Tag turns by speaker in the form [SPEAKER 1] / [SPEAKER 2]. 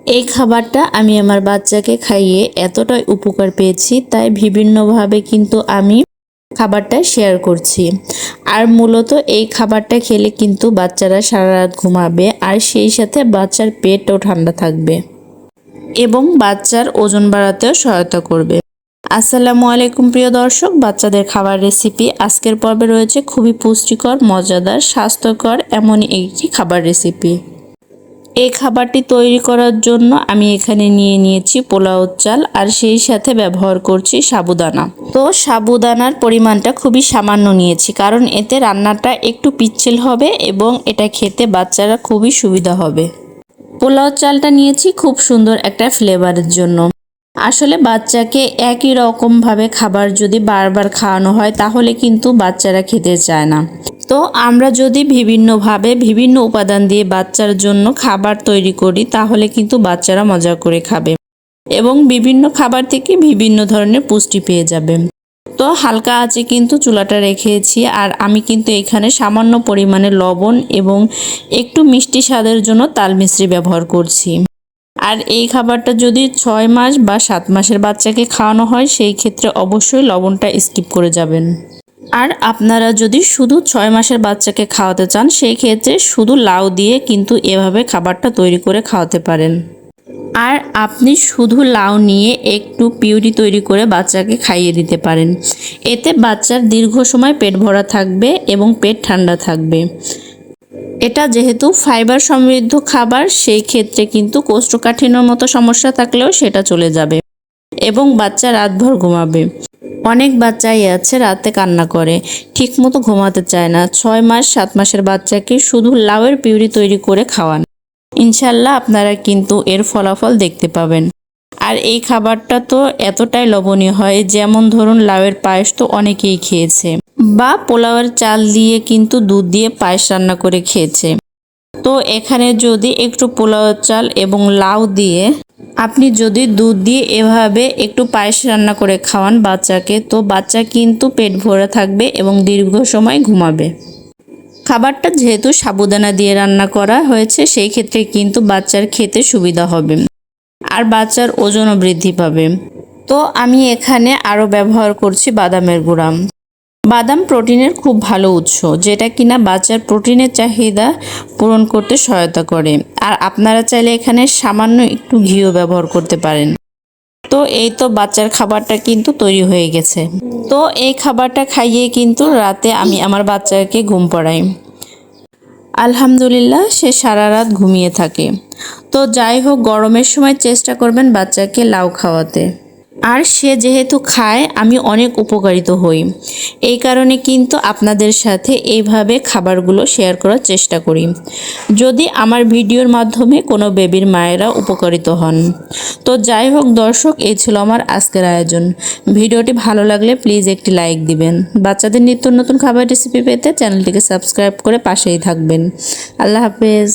[SPEAKER 1] এই খাবারটা আমি আমার বাচ্চাকে খাইয়ে এতটাই উপকার পেয়েছি, তাই বিভিন্নভাবে কিন্তু আমি খাবারটা শেয়ার করছি। আর মূলত এই খাবারটা খেলে কিন্তু বাচ্চারা সারা রাত ঘুমাবে, আর সেই সাথে বাচ্চার পেটও ঠান্ডা থাকবে এবং বাচ্চার ওজন বাড়াতেও সহায়তা করবে। আসসালামু আলাইকুম প্রিয় দর্শক, বাচ্চাদের খাবার রেসিপি আজকের পর্বে রয়েছে খুবই পুষ্টিকর, মজাদার, স্বাস্থ্যকর এমনই একটি খাবার রেসিপি। এই খাবারটি তৈরি করার জন্য আমি এখানে নিয়ে নিয়েছি পোলাও চাল, আর সেই সাথে ব্যবহার করছি সাবুদানা। তো সাবুদানার পরিমাণটা খুবই সামান্য নিয়েছি, কারণ এতে রান্নাটা একটু পিচ্ছিল হবে এবং এটা খেতে বাচ্চারা খুবই সুবিধা হবে। পোলাও চালটা নিয়েছি খুব সুন্দর একটা ফ্লেভারের জন্য। আসলে বাচ্চাকে একই রকমভাবে খাবার যদি বারবার খাওয়ানো হয় তাহলে কিন্তু বাচ্চারা খেতে চায় না। তো আমরা যদি বিভিন্নভাবে বিভিন্ন উপাদান দিয়ে বাচ্চার জন্য খাবার তৈরি করি তাহলে কিন্তু বাচ্চারা মজা করে খাবে এবং বিভিন্ন খাবার থেকে বিভিন্ন ধরনের পুষ্টি পেয়ে যাবে। তো হালকা আঁচে কিন্তু চুলাটা রেখেছি, আর আমি কিন্তু এখানে সামান্য পরিমাণে লবণ এবং একটু মিষ্টি স্বাদের জন্য তাল মিশ্রি ব্যবহার করছি। আর এই খাবারটা যদি 6 মাস বা 7 মাসের বাচ্চাকে খাওয়ানো হয় সেই ক্ষেত্রে অবশ্যই লবণটা স্কিপ করে যাবেন। আর আপনারা যদি শুধু 6 মাসের বাচ্চাকে খাওয়াতে চান সেই ক্ষেত্রে শুধু লাউ দিয়ে কিন্তু এভাবে খাবারটা তৈরি করে খাওয়াতে পারেন। আর আপনি শুধু লাউ নিয়ে একটু পিউরি তৈরি করে বাচ্চাকে খাইয়ে দিতে পারেন। এতে বাচ্চার দীর্ঘ সময় পেট ভরা থাকবে এবং পেট ঠান্ডা থাকবে। এটা যেহেতু ফাইবার সমৃদ্ধ খাবার, সেই ক্ষেত্রে কিন্তু কোষ্ঠকাঠিন্যর মতো সমস্যা থাকলেও সেটা চলে যাবে এবং বাচ্চা রাতভর ঘুমাবে। অনেক বাচ্চাই আছে রাতে কান্না করে, ঠিকমতো ঘুমাতে চায় না। 6 মাস 7 মাসের বাচ্চাকে শুধু লাউয়ের পিউরি তৈরি করে খাওয়ান, ইনশাল্লাহ আপনারা কিন্তু এর ফলাফল দেখতে পাবেন। আর এই খাবারটা তো এতটাই লবণীয় হয়, যেমন ধরুন লাউয়ের পায়েস তো অনেকেই খেয়েছে, বা পোলাওয়ের চাল দিয়ে কিন্তু দুধ দিয়ে পায়েস রান্না করে খেয়েছে। তো এখানে যদি একটু পোলাওয়ের চাল এবং লাউ দিয়ে আপনি যদি দুধ দিয়ে এভাবে একটু পায়েস রান্না করে খাওয়ান বাচ্চাকে, তো বাচ্চা কিন্তু পেট ভরে থাকবে এবং দীর্ঘ সময় ঘুমাবে। খাবারটা যেহেতু সাবুদানা দিয়ে রান্না করা হয়েছে সেই ক্ষেত্রে কিন্তু বাচ্চার খেতে সুবিধা হবে আর বাচ্চার ওজনও বৃদ্ধি পাবে। তো আমি এখানে আরও ব্যবহার করছি বাদামের গুঁড়া। বাদাম প্রোটিনের খুব ভালো উৎস, যেটা কিনা বাচ্চার প্রোটিনের চাহিদা পূরণ করতে সহায়তা করে। আর আপনারা চাইলে এখানে সামান্য একটু ঘিও ব্যবহার করতে পারেন। তো এই তো বাচ্চার খাবারটা কিন্তু তৈরি হয়ে গেছে। তো এই খাবারটা খাইয়ে কিন্তু রাতে আমি আমার বাচ্চাকে ঘুম পাড়াই। আলহামদুলিল্লাহ, সে সারা রাত ঘুমিয়ে থাকে। তো যাই হোক, গরমের সময় চেষ্টা করবেন বাচ্চাকে লাউ খাওয়াতে। আর সে যেহেতু খায় আমি অনেক উপকারিত হই, এই কারণে কিন্তু আপনাদের সাথে এইভাবে খাবারগুলো শেয়ার করার চেষ্টা করি, যদি আমার ভিডিওর মাধ্যমে কোনো বেবির মায়েরা উপকারিত হন। তো যাই হোক দর্শক, এই ছিল আমার আজকের আয়োজন। ভিডিওটি ভালো লাগলে প্লিজ একটি লাইক দিবেন। বাচ্চাদের নিত্য নতুন খাবার রেসিপি পেতে চ্যানেলটিকে সাবস্ক্রাইব করে পাশেই থাকবেন। আল্লাহ হাফেজ।